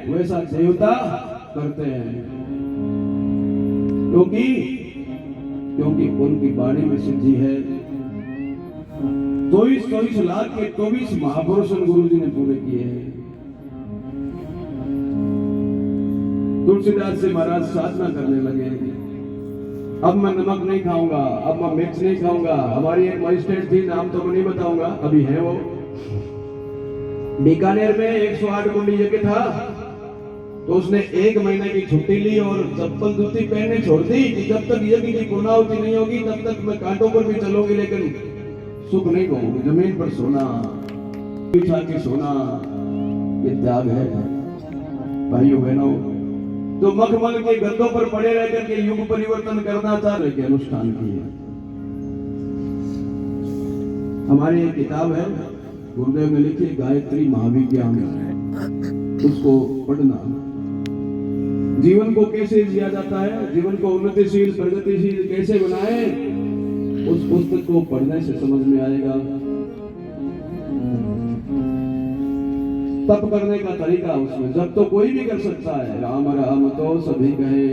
वैसा देवता करते हैं, क्योंकि उनकी वाणी में सिद्धि है। 24 लाख के 24 महापुरुषों गुरु जी ने पूरे किए हैं। तुलसीदास जी महाराज साधना करने लगे, अब मैं नमक नहीं खाऊंगा, अब मैं मिर्च नहीं खाऊंगा। हमारी एक मजिस्ट्रेट थी, नाम तो मैं नहीं बताऊंगा, अभी है वो, बीकानेर में 108 कुंडी यज्ञ था, तो उसने 1 महीने की छुट्टी ली और चप्पल जूती पहनने छोड़ दी कि जब तक यज्ञ की पूर्णाहुति नहीं होगी तब तक मैं कांटों पर भी चलूंगी, लेकिन सुख नहीं कहूंगी। जमीन पर सोना, बिछा के सोना, ये त्याग है। भाइयों बहनों, तो मखमल के गद्दों पर पड़े रहकर के युग परिवर्तन करना चाह रहे के अनुष्ठान किए। हमारी एक किताब है, गुरुदेव ने लिखी, गायत्री महाविज्ञान, उसको पढ़ना। जीवन को कैसे जिया जाता है, जीवन को उन्नतिशील प्रगतिशील कैसे बनाए, उस पुस्तक को पढ़ने से समझ में आएगा। तप करने का तरीका उसमें, जब तो कोई भी कर सकता है। राम राम तो सभी कहे,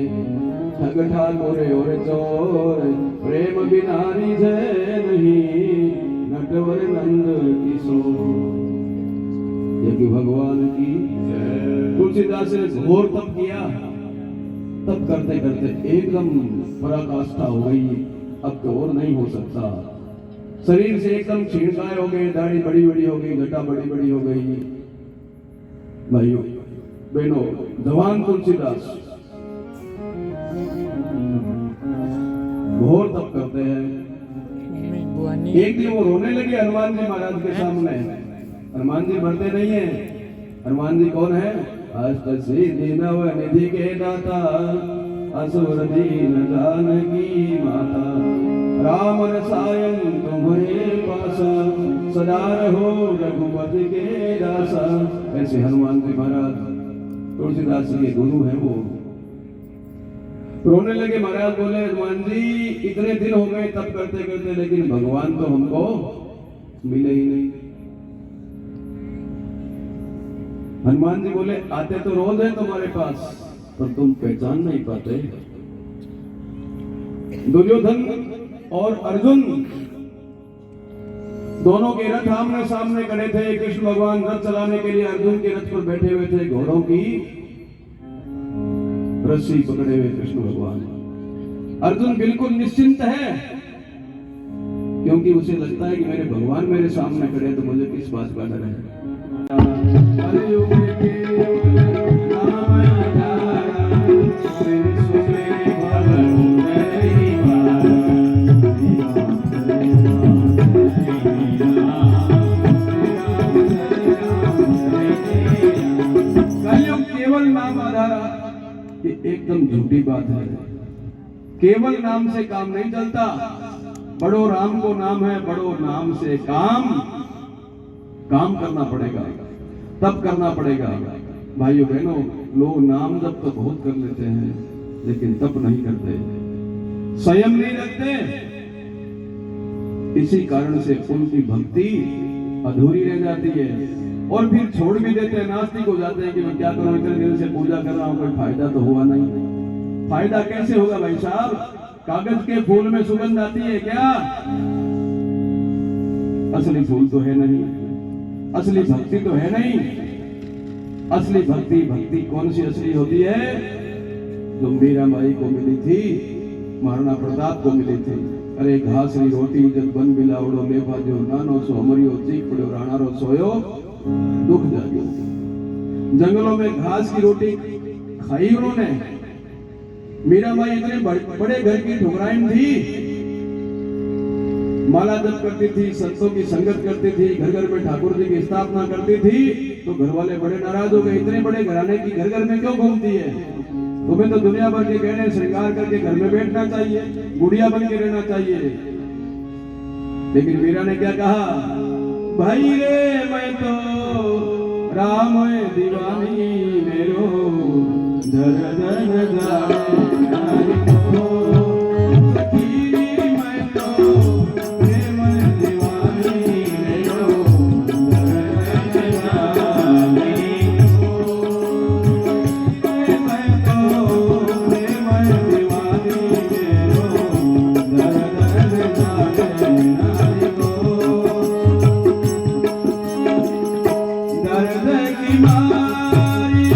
ठग ठाकुरे और चोर, प्रेम बिना रिझे नहीं, नटवर नंद किशोर। यज्ञ भगवान की। तुलसीदास ने घोर तप किया, तप करते करते एकदम पराकाष्ठा हो गई, अब तो और नहीं हो सकता। शरीर से एकदम क्षीणकाय हो गए, दाढ़ी बड़ी बड़ी हो गई, घटा बड़ी बड़ी हो गई। भाइयों, बहनों, जवान तुलसीदास घोर तप करते हैं। मम्मी बुआनी एक दिन वो रोने लगे हनुमान जी महाराज के सामने। हनुमान जी मरते नहीं है। हनुमान जी कौन है? अष्ट सिद्धि नव निधि के दाता, असुर दीन जानकी माता, राम रसायन तुम्हारे पासा, सदा रहो रघुपति के दासा। ऐसे हनुमान जी महाराज तुलसीदास जी के गुरु हैं वो। रोने लगे। महाराज बोले हनुमान जी इतने दिन हो गए तप करते करते, लेकिन भगवान तो हमको मिले ही नहीं। हनुमान जी बोले आते तो रोज है तुम्हारे पास, पर तुम पहचान नहीं पाते। दुर्योधन और अर्जुन दोनों के रथ आमने सामने खड़े थे। कृष्ण भगवान रथ चलाने के लिए अर्जुन के रथ पर बैठे हुए थे। घोड़ों की रस्सी पकड़े हुए कृष्ण भगवान। अर्जुन बिल्कुल निश्चिंत है, क्योंकि उसे लगता है कि मेरे भगवान मेरे सामने खड़े, तो मुझे किस बात का डर है। केवल नाम आधारा, ये एकदम झूठी बात है। केवल नाम से काम नहीं चलता। बड़ो राम को नाम है, बड़ो नाम से काम करना पड़ेगा, तब करना पड़ेगा। भाइयों बहनों, लोग नाम जब तो बहुत कर लेते हैं, लेकिन तप नहीं करते, संयम नहीं रखते। इसी कारण से उनकी भक्ति अधूरी रह जाती है और फिर छोड़ भी देते हैं, नास्तिक हो जाते हैं कि मैं क्या करूं, इतने दिन से पूजा कर रहा हूं, कोई फायदा तो हुआ नहीं। फायदा कैसे होगा भाई साहब? कागज के फूल में सुगंध आती है क्या? असली फूल तो है नहीं, असली भक्ति तो है नहीं। असली भक्ति कौन सी असली होती है? जो मीराबाई को मिली थी, महाराणा प्रताप को मिली थी। अरे घासरी रोटी जब बन बिलावड़ो लेफा जो नानो सो अमरियो चीख पड़ो राणारो सोयो दुख जागो। जंगलों में घास की रोटी खाई उन्होंने। मीराबाई इतने बड़े घर की ठुकराइन थी, माला जप करती थी, संतों की संगत करती थी, घर घर में ठाकुर जी की स्थापना करती थी। तो घर वाले बड़े नाराज हो गए, इतने बड़े घराने की घर घर में क्यों घूमती है? तुम्हें तो दुनिया भर के गहने श्रृंगार करके घर में बैठना चाहिए, गुड़िया बन के रहना चाहिए। लेकिन मीरा ने क्या कहा? भाई रे मैं तो राम दीवानी मेरो धर धर जाने दर्द की मारी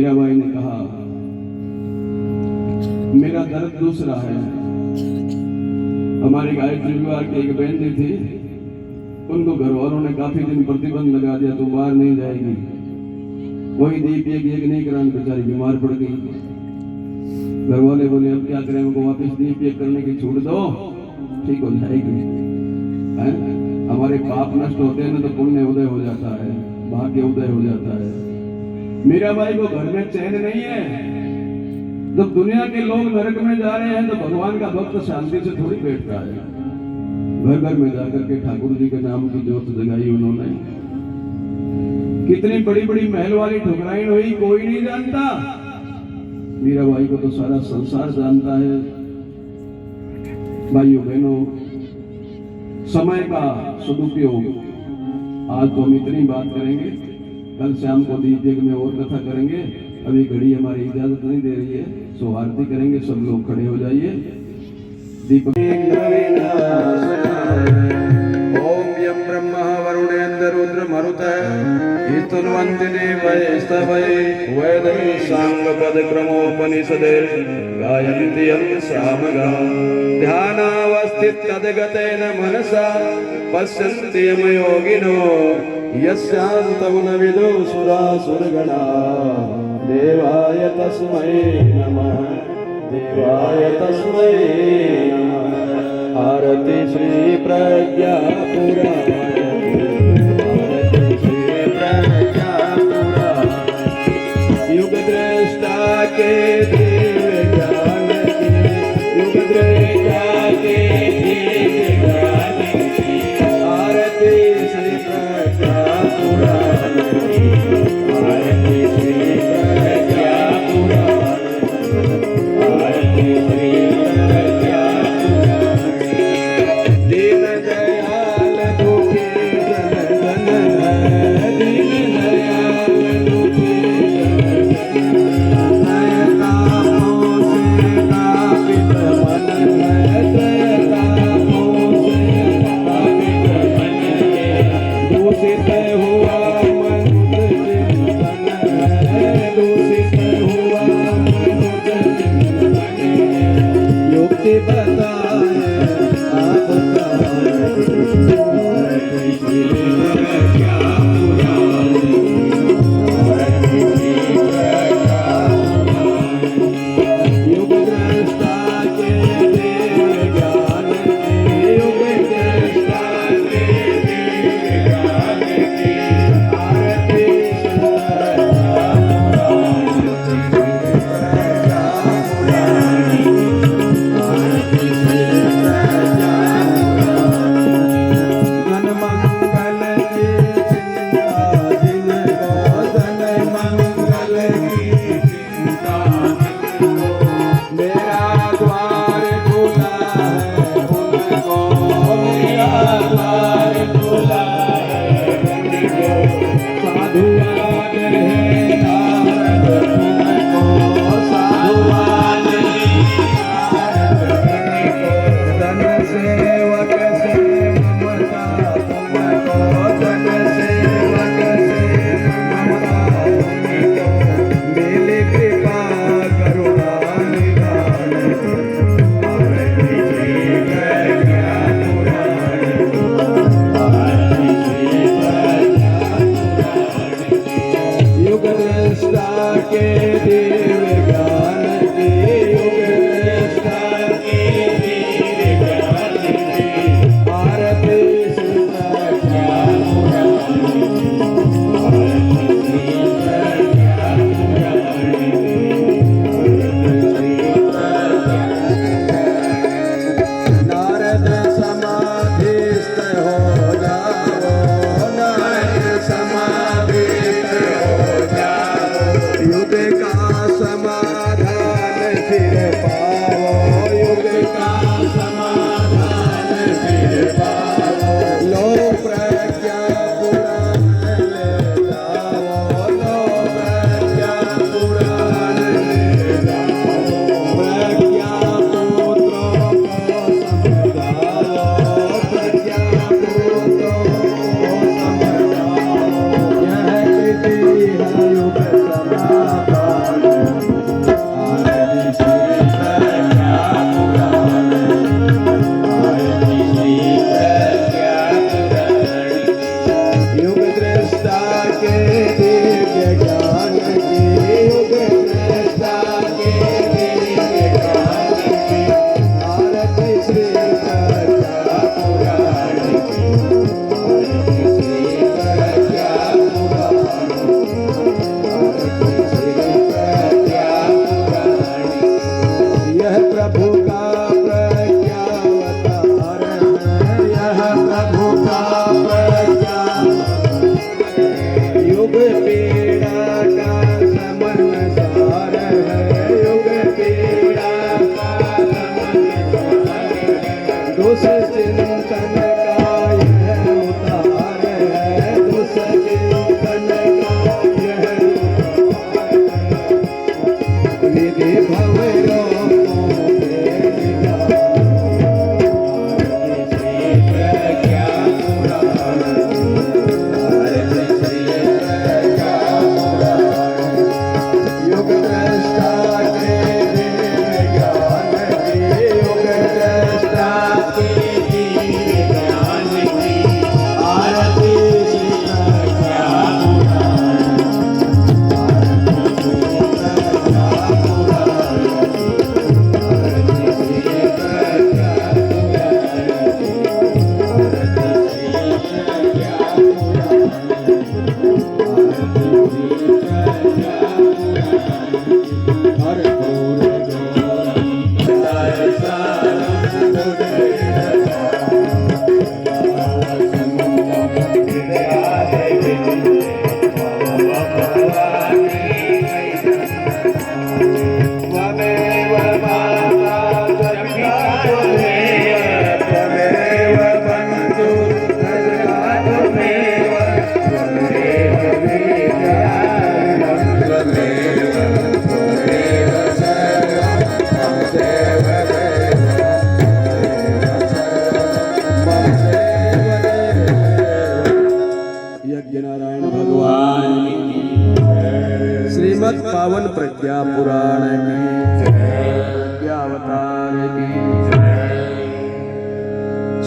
मीराबाई ने कहा मेरा दर्द दूसरा है। हमारी गायत्री परिवार की एक बहन थी, उनको घर वालों ने काफी दिन प्रतिबंध लगा दिया, तो बाहर नहीं जाएगी। वही दीप एक नहीं करा, बेचारी बीमार पड़ गई। घर वाले बोले अब क्या करें, उनको वापस दीप एक करने की छूट दो, ठीक हो जाएगी। हमारे पाप नष्ट होते हैं ना तो पुण्य उदय हो जाता है, भाग्य उदय हो जाता है। मीराबाई को घर में चैन नहीं है। जब दुनिया के लोग नरक में जा रहे हैं तो भगवान का भक्त शांति से थोड़ी बैठता है। घर घर में जाकर के ठाकुर जी के नाम की जोत जगाई उन्होंने। कितनी बड़ी बड़ी महल वाली ठुकराइन हुई, कोई नहीं जानता। मीराबाई को तो सारा संसार जानता है। भाइयों बहनों, समय का सदुपयोग, आज तो हम इतनी बात करेंगे, कल शाम को दीप में और कथा करेंगे। अभी घड़ी हमारी इजाजत नहीं दे रही है, सो आरती करेंगे। सब लोग खड़े हो जाइए। दीपक ओम यम ब्रह्मा वरुणेन्द्र रुद्र मरुतः स्तुन्वन्ति देवैस्तवै वेदै साङ्गपद क्रमोपनिषदे गायन्ति यं सामगाः ध्यानावस्थित तद्गतेन मनसा पश्यन्ति यं योगिनो यस्यान्तं न विदुः सुरासुरगणाः देवाय तस्मै नमः, देवाय तस्मै नमः। आरति श्री प्रज्ञा पुराण, आरति श्री प्रज्ञा पुराण। युग दृष्टा के दिव्य ज्ञान की, युग दृष्टा के दिव्य ज्ञान की। आरती श्री प्रज्ञा पुराण, आरती श्री प्रज्ञा पुराण, आरती श्री प्रज्ञा पुराण। दीन दयाल दुखी जन जन है, दीन दयाल दुखी जन जन है। तापों से तापित मन है, तापों से तापित मन है। दूषित हुआ मनुष्य चिंतन है, दूषित हुआ मनुष्य चिंतन है। युक्ति बताए आप युग दृष्टा के दिव्य ज्ञान की, युग दृष्टा के दिव्य ज्ञान की। आरती धन मंगल की चिंता जिनको, धन मंगल की चिंता जिनको। मेरा द्वार खुला है उनको, मेरा द्वार खुला है उनको। साधुवाद है नारद तुमको, साधुवाद है नारद तुमको। धन सेवक से ममता तुमको, धन सेवक से ममता तुमको। मेरी कृपा करुणा निधान, आरती श्री प्रज्ञा पुराण, आरती श्री प्रज्ञा पुराण। युग दृष्टा के दिव्य ज्ञान की, युग दृष्टा के दिव्य ज्ञान की। आरती श्री प्रज्ञा पुराण, आरती श्री प्रज्ञा पुराण, आरती श्री प्रज्ञा। नारद समाधिस्थ हो जाओ, नारद समाधिस्थ हो जाओ। युग का समा श्रीमद् पावन प्रज्ञा पुराण की प्रज्ञा अवतार की।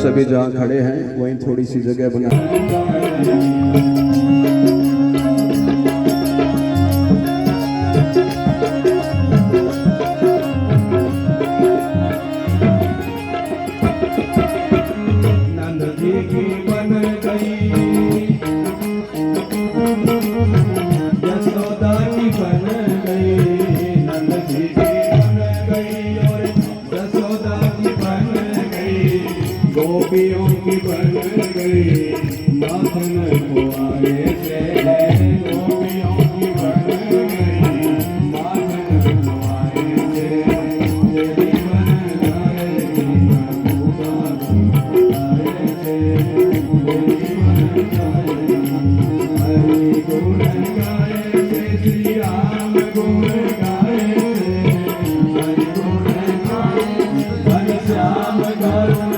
सभी जहाँ खड़े हैं वहीं थोड़ी सी जगह बना। गोपियों की बन गई माखन खुआने से, गोपियों की बन गई माखन खुआने से, तेरी बन जाएगी महबूबा खुआने से, तेरी बन जाएगी। हरि गुण गाए से श्री राम गुण गाए से, हरि गुण गाए हरि श्याम करुण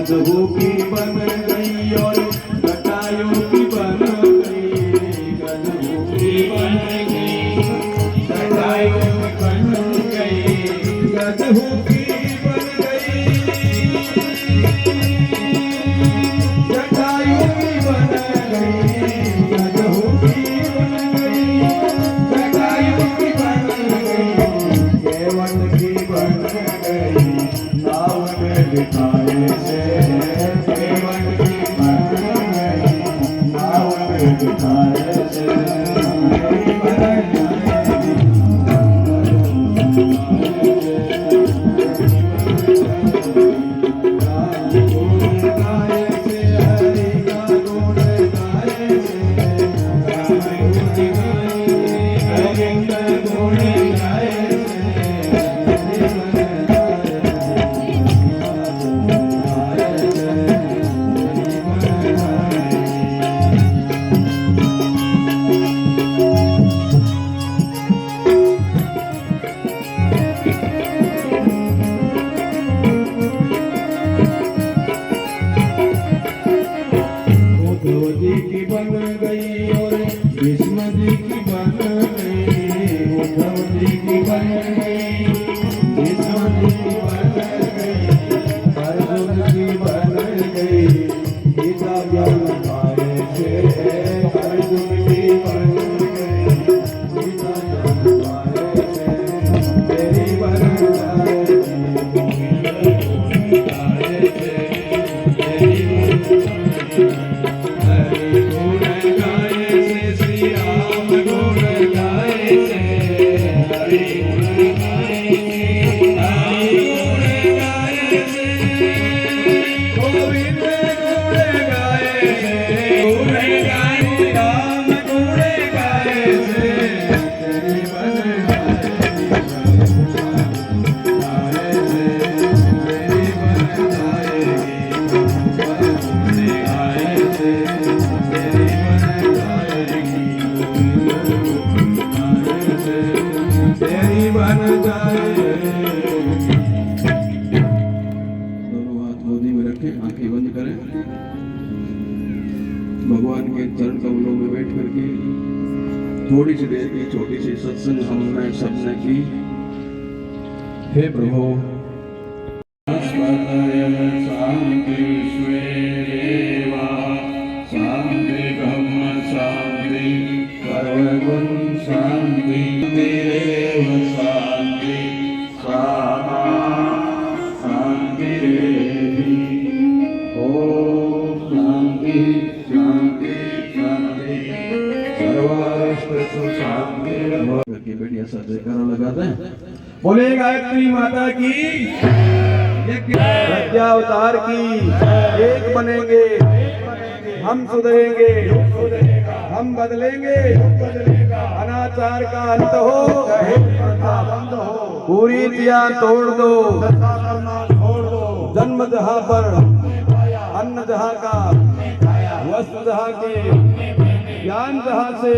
गधों की बन गई और घटायों की बन गई, गधों की बन गई घटायों की बन गई, गधों की बन गई घटायों की बन गई, गधों की बन गई घटायों की बन गई, केवट की बन गई नाव में बिठाए से, केवट की बन गई नाव में बिठाए से, मेरी बन जाएगी गुण गाए से, हरि का गुण गाए से, राम गुण गाए हरि का गुण गाए से, मेरी बन की बन गई और भीष्म जी की बन गई, उद्धव जी की बन गई, भीष्म जी की बन गई, अर्जुन की बन गई, गीता ज्ञान पाए से, अर्जुन की बन गई, गीता ज्ञान पाए से, तेरी बन जाएगी गोविंद गाए से, तेरी बन जाएगी। हरि गुण गाए से श्री राम गुण गाए से, हरि गुण गाए से, हरि गुण गाए से, गोविंद गुण गाए से, गुण गाए राम गुण गाए से, तेरी बन जाएगी गाए से, तेरी बन जाएगी गुण गाए से, तेरी बन जाएगी। दोनों हाथ गोदी में रखें, आंखें बंद करें, भगवान के चरण कमलों में बैठ करके थोड़ी सी देर की छोटी सी सत्संग हमने सबने की। हे प्रभु शांति स्वेदेवा शांति ब्रह्म शांति सर्वगुण शांति देव शांति स्वाहा शांति रेवि ओम शांति शांति शांति सर्वाष्ट शांति। करके बेटिया सब जयकारा लगाते हैं। बोले गायत्री माता की, प्रज्ञा अवतार की। एक बनेंगे, हम सुधरेंगे, हम बदलेंगे, अनाचार का अंत हो, पूरी तिया तोड़ दो। जन्म जहाँ पर, अन्न जहाँ का, वस्त्र जहाँ के, ज्ञान जहाँ से,